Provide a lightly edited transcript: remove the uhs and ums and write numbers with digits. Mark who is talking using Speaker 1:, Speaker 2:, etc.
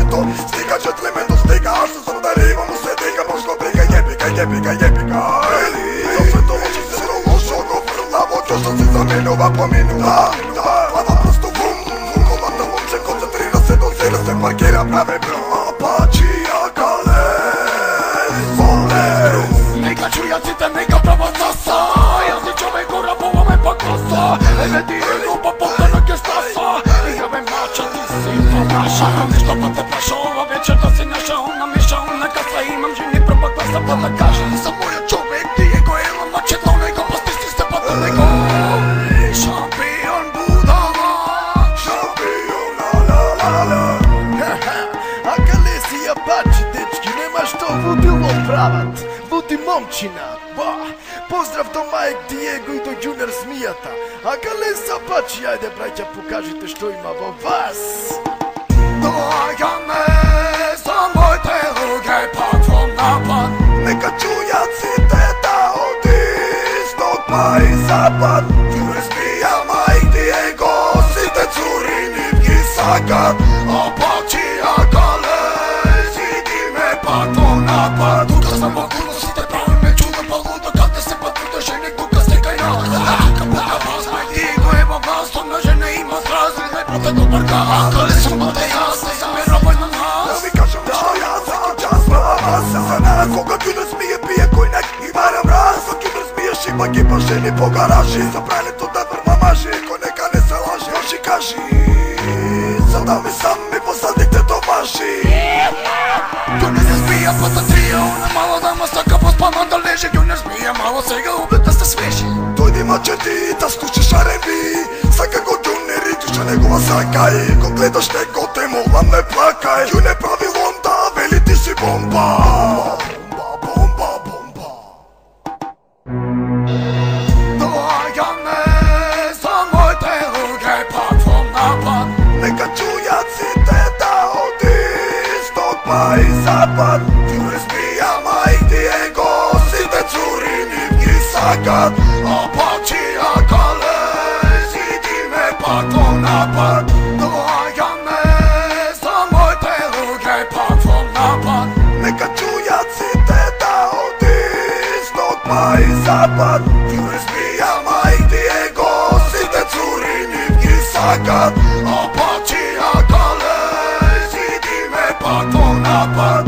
Speaker 1: ето, стига джентлемено, стига, аз се сродарива му се дига, можно брига, јебика, ели, за се тоа че се лошо го фрла, во што си заменува по минута, глава просто бум, колата момче концентрира се, дозира се, паркира, праве пропачија калес, нека чујат сите, нека прават саса, јас си човек го рабуваме па коса, еве ти едно па повторно ке стаса, играме мача, ти си па наша, нешто па те праша, ова вечерта си наша, она миша, она каса, имам жени прва класа па да кажам, за мојот човек ти е го ела, мачето него, постисти се па до него, шампион будала, шампион ла.
Speaker 2: А Калеси и Апачи, дечки, нема што лудило прават, луди момчина, ба. Поздрав до Мајк Диего и до Јунер Змијата. А Калеси Апачи, ајде браќа, покажите што има во вас.
Speaker 1: Доаѓаме за моите луѓе пак во напад, нека чујат сите да од исток па и запад, Јунер Змија, Мајк Диего, сите цури нив ги сакат, Апачи, а Калеси, идиме пак во напад, тука сам во куно, сите правиме чудо па лудо, каде се па тука жене, тука се кај нас, тука пука вас, Мајк Диего е во вас, тона жене има зрази, најпроте добар газ, а Калеси моте јас, не замерувај на нас, да ви кажам што јас, всеки час правам аз, за нас, кога Јунер Змија пие којнак и варам раз, кога Јунер Змија шипа ги па жени по гаражи, забрането да врма мажи, кој нека не се лажи, кажи кажи, за да ми сам ми посадите до ваши. Јунер Змија пататрија, она мала дама сака поспана да лежи, Јунер Змија мало сега убед да сте свежи. Дојди мачети да слушаш R&B, сака го Јунер и душа негова сакај, го гледаш него те молам не плакај, Јунер прави лонда, вели ти си бомба. Доаѓаме за моите луѓе пак во напад, нека чујат сите да од исток па и запад, Јунер Змија, Мајк Диего, сите цури нив ги сакат, Апачи, а Калеси, идиме пак во напад, доаѓаме за моите луѓе пак во напад, нека чујат сите да од исток па и запад, Јунер Змија, Мајк Диего, сите цури нив ги сакат, Апачи, а Калеси, идиме пак во напад.